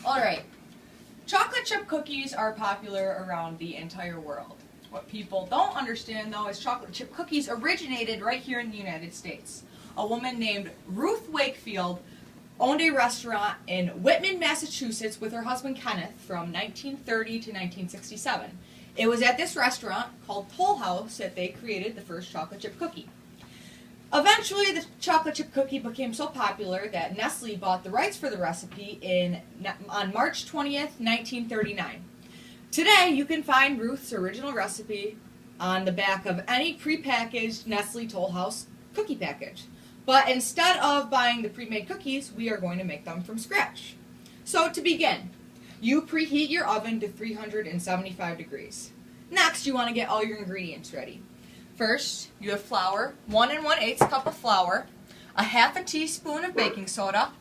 Alright, chocolate chip cookies are popular around the entire world. What people don't understand though is chocolate chip cookies originated right here in the United States. A woman named Ruth Wakefield owned a restaurant in Whitman, Massachusetts with her husband Kenneth from 1930 to 1967. It was at this restaurant called Toll House that they created the first chocolate chip cookie. Eventually, the chocolate chip cookie became so popular that Nestle bought the rights for the recipe on March 20th, 1939. Today, you can find Ruth's original recipe on the back of any prepackaged Nestle Toll House cookie package. But instead of buying the pre-made cookies, we are going to make them from scratch. So to begin, you preheat your oven to 375 degrees. Next, you want to get all your ingredients ready. First, you have flour, 1 1/8 cup of flour, a half a teaspoon of baking soda,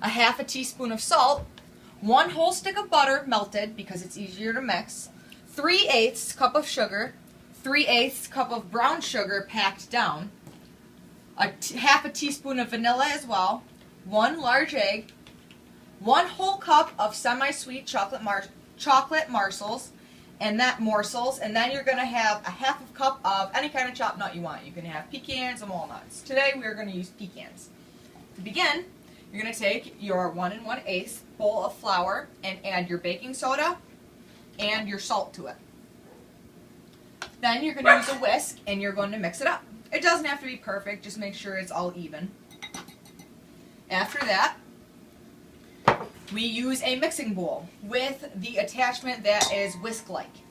a half a teaspoon of salt, 1 whole stick of butter melted because it's easier to mix, 3/8 cup of sugar, 3/8 cup of brown sugar packed down, half a teaspoon of vanilla as well, 1 large egg, 1 whole cup of semi-sweet chocolate morsels, and then you're going to have a half a cup of any kind of chopped nut you want. You can have pecans and walnuts. Today we are going to use pecans. To begin, you're going to take your 1 1/8 bowl of flour and add your baking soda and your salt to it. Then you're going to use a whisk and you're going to mix it up. It doesn't have to be perfect, just make sure it's all even. After that, we use a mixing bowl with the attachment that is whisk-like.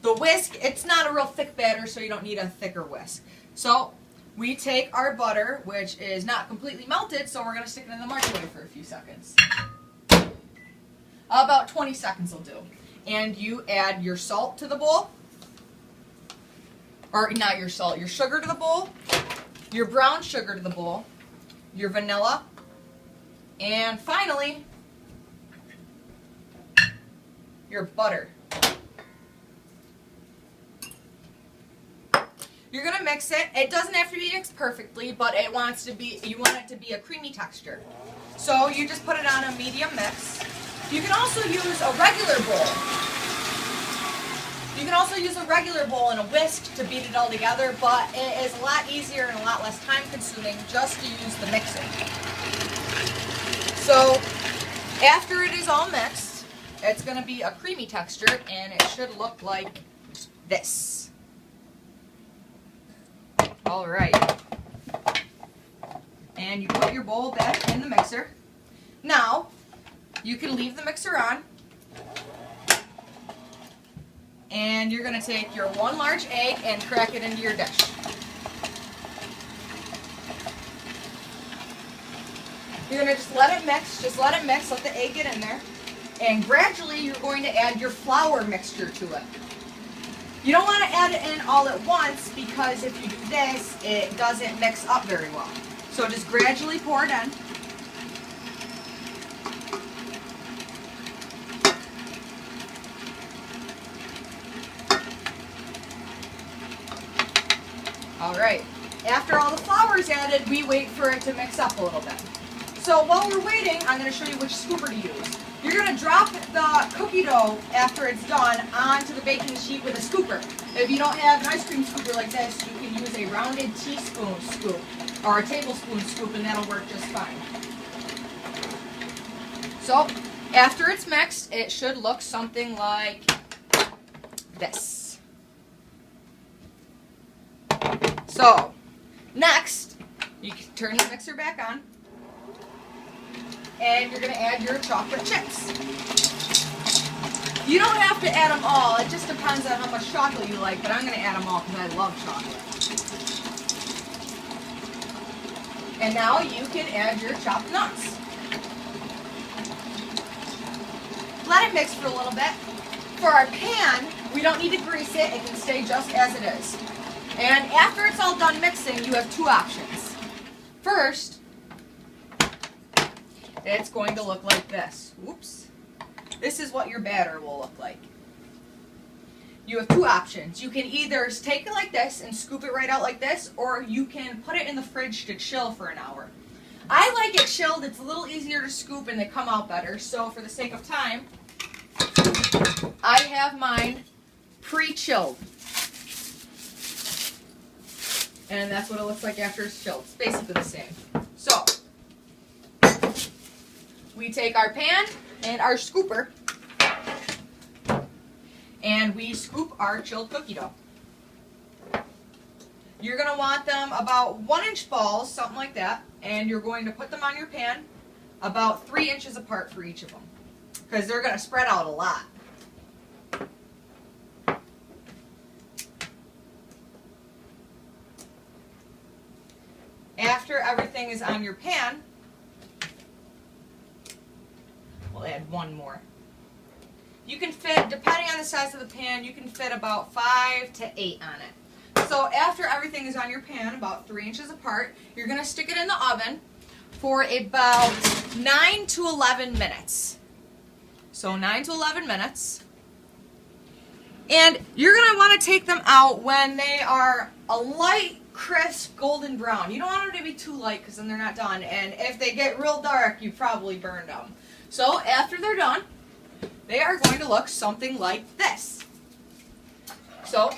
The whisk, it's not a real thick batter, so you don't need a thicker whisk. So we take our butter, which is not completely melted, so we're going to stick it in the microwave for a few seconds. About 20 seconds will do. And you add your salt to the bowl. Or not your salt, your sugar to the bowl, your brown sugar to the bowl, your vanilla, and finally, your butter. You're going to mix it. It doesn't have to be mixed perfectly, but you want it to be a creamy texture. So you just put it on a medium mix. You can also use a regular bowl. You can also use a regular bowl and a whisk to beat it all together, but it is a lot easier and a lot less time consuming just to use the mixer. So after it is all mixed, it's going to be a creamy texture and it should look like this. Alright. And you put your bowl back in the mixer. Now, you can leave the mixer on. And you're going to take your 1 large egg and crack it into your dish. You're going to just let it mix, let the egg get in there. And gradually you're going to add your flour mixture to it. You don't want to add it in all at once because if you do this, it doesn't mix up very well. So just gradually pour it in. Alright, after all the flour is added, we wait for it to mix up a little bit. So while we're waiting, I'm going to show you which scooper to use. You're going to drop the cookie dough after it's done onto the baking sheet with a scooper. If you don't have an ice cream scooper like this, you can use a rounded teaspoon scoop or a tablespoon scoop and that'll work just fine. So after it's mixed, it should look something like this. So, next, you can turn the mixer back on, and you're going to add your chocolate chips. You don't have to add them all, it just depends on how much chocolate you like, but I'm going to add them all because I love chocolate. And now you can add your chopped nuts. Let it mix for a little bit. For our pan, we don't need to grease it, it can stay just as it is. And after it's all done mixing, you have two options. First, it's going to look like this. Oops. This is what your batter will look like. You have two options. You can either take it like this and scoop it right out like this, or you can put it in the fridge to chill for an hour. I like it chilled. It's a little easier to scoop and they come out better. So for the sake of time, I have mine pre-chilled. And that's what it looks like after it's chilled. It's basically the same. So, we take our pan and our scooper, and we scoop our chilled cookie dough. You're going to want them about 1-inch balls, something like that, and you're going to put them on your pan about 3 inches apart for each of them, because they're going to spread out a lot. After everything is on your pan, we'll add one more. You can fit, depending on the size of the pan, you can fit about 5 to 8 on it. So after everything is on your pan, about 3 inches apart, you're going to stick it in the oven for about 9 to 11 minutes. So 9 to 11 minutes. And you're going to want to take them out when they are a light, crisp golden brown. You don't want them to be too light because then they're not done. And if they get real dark, you probably burned them. So after they're done, they are going to look something like this. So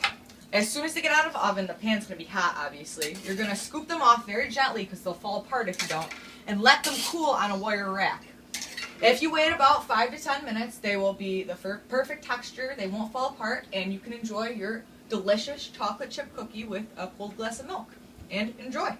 as soon as they get out of the oven, the pan's going to be hot, obviously. You're going to scoop them off very gently because they'll fall apart if you don't, and let them cool on a wire rack. If you wait about 5 to 10 minutes, they will be the perfect texture. They won't fall apart, and you can enjoy your delicious chocolate chip cookie with a cold glass of milk. And enjoy.